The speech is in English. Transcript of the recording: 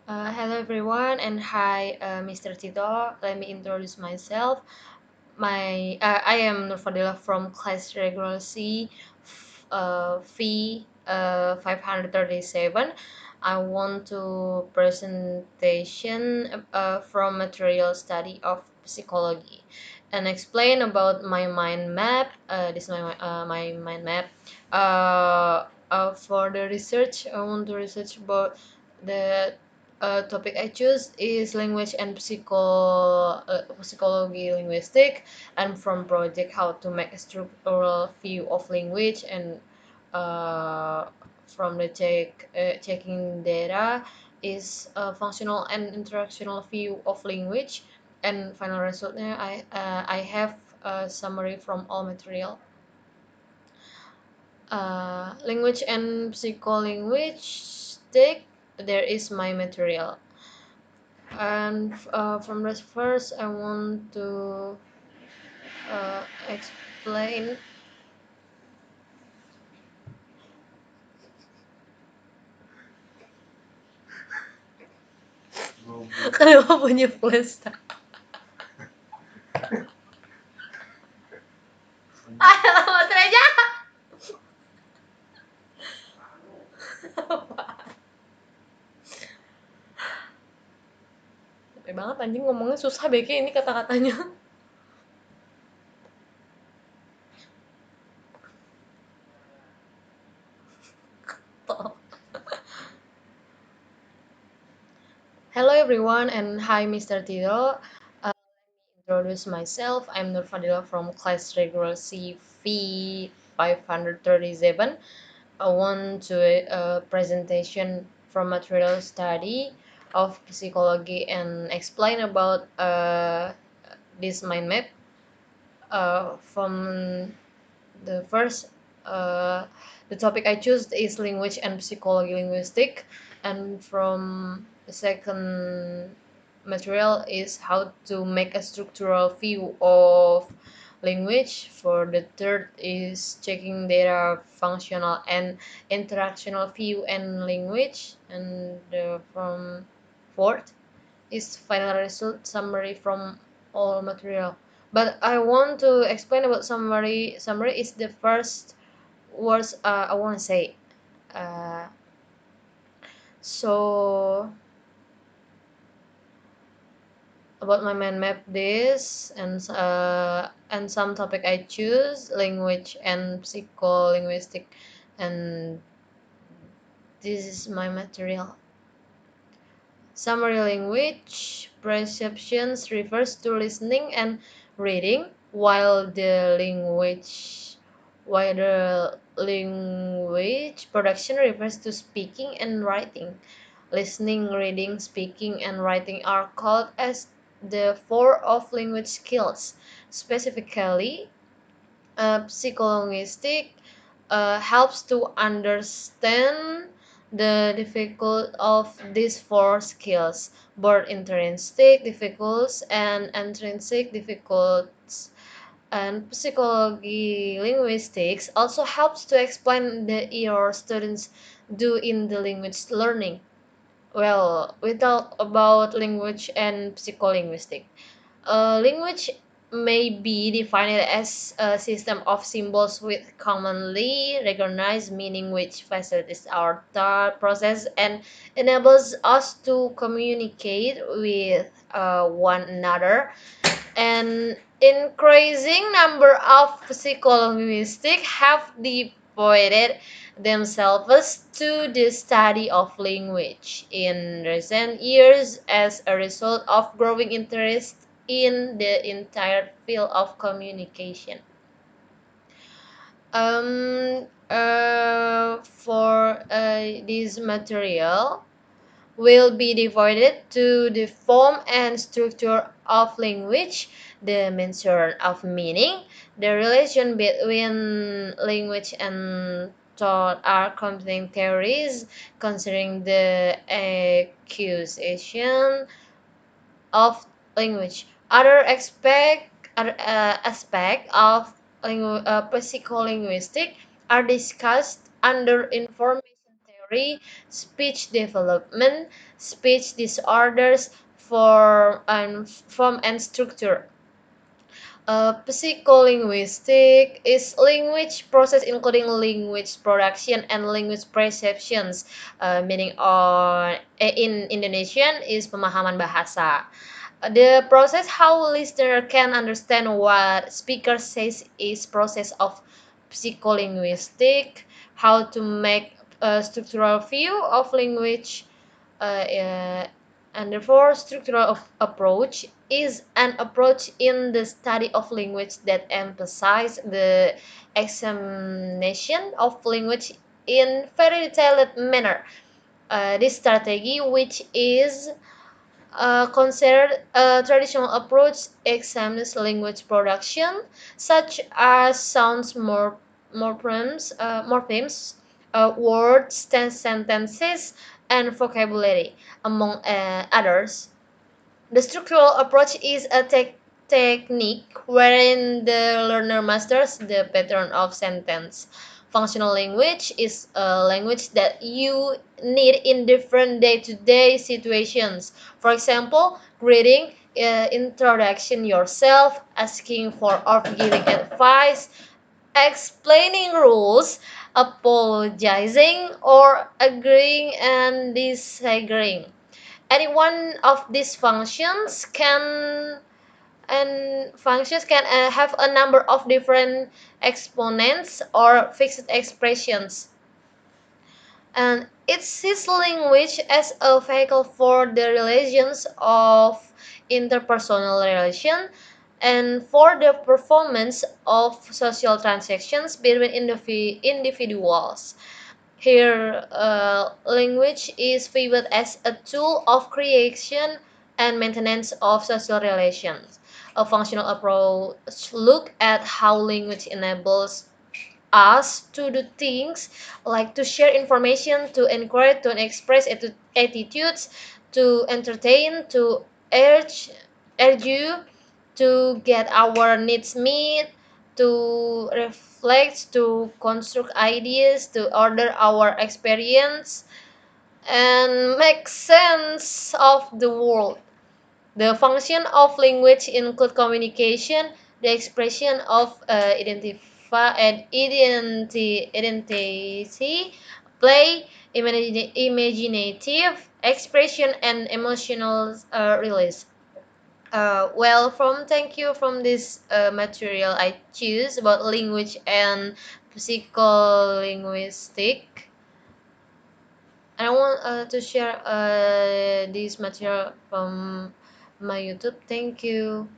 Hello everyone and hi Mr. Tito. Let me introduce myself. I am Nur Fadilah from class regular C fee 537. I want to presentation from material study of psychology and explain about my mind map. This is my mind map. For the research, I want to research about the topic I choose is language and psychology linguistic, and from project how to make a structural view of language, and uh, from the checking data is a functional and interactional view of language, and final resultnya I have a summary from all material. Language and psycholinguistic, there is my material. And from this first, I want to explain. Kenapa punya flash? Baterai aja. Capek banget anjing, ngomongnya susah beke ini kata-katanya. Hello everyone and hi Mr. Tito. Introduce myself. I'm Nur Fadilah from class regular CV 537. I want to presentation from material study of psychology and explain about this mind map. From the first, uh, the topic I choose is language and psychology linguistic, and from the second material is how to make a structural view of language. For the third is checking data functional and interactional view and language, and from fourth is final result summary from all material. But I want to explain about summary. Summary is the first words I want to say. Uh, so about my mind map this, and some topic I choose language and psycholinguistic, and this is my material. Summary language perceptions refers to listening and reading, while the language production refers to speaking and writing. Listening, reading, speaking, and writing are called as the four of language skills. Specifically, psycholinguistic helps to understand the difficult of these four skills, both intrinsic difficulties and intrinsic difficulties. And psychology linguistics also helps to explain the error students do in the language learning. Well, we talk about language and psycholinguistic. Language may be defined as a system of symbols with commonly recognized meaning which facilitates our thought process and enables us to communicate with one another. An increasing number of psycholinguists have devoted themselves to the study of language in recent years as a result of growing interest in the entire field of communication. For this material, will be divided to the form and structure of language, the measure of meaning, the relation between language and thought are competing theories, considering the acquisition of language. Other aspect of psycholinguistic are discussed under information memory, speech development, speech disorders, form and structure. Psycholinguistic is language process including language production and language perceptions. Meaning in Indonesian is pemahaman bahasa. The process how listener can understand what speaker says is process of psycholinguistic. How to make a structural view of language, uh, and therefore structural approach is an approach in the study of language that emphasizes the examination of language in very detailed manner. This strategy, which is considered a traditional approach, examines language production, such as sounds, morphemes, words, sentences, and vocabulary, among others. The structural approach is a technique wherein the learner masters the pattern of sentence. Functional language is a language that you need in different day-to-day situations. For example, greeting, introduction yourself, asking for or giving advice, explaining rules, apologizing, or agreeing and disagreeing. Any one of these functions can have a number of different exponents or fixed expressions, and it sees language as a vehicle for the relations of interpersonal relation and for the performance of social transactions between individuals. Here, language is viewed as a tool of creation and maintenance of social relations. A functional approach look at how language enables us to do things like to share information, to encourage, to express attitudes, to entertain, to urge, urge you, to get our needs met, to reflect, to construct ideas, to order our experience, and make sense of the world. The function of language include communication, the expression of identity, play, imaginative expression, and emotional release. Well, from thank you from this material I choose about language and psycholinguistic. I want to share this material from my YouTube. Thank you.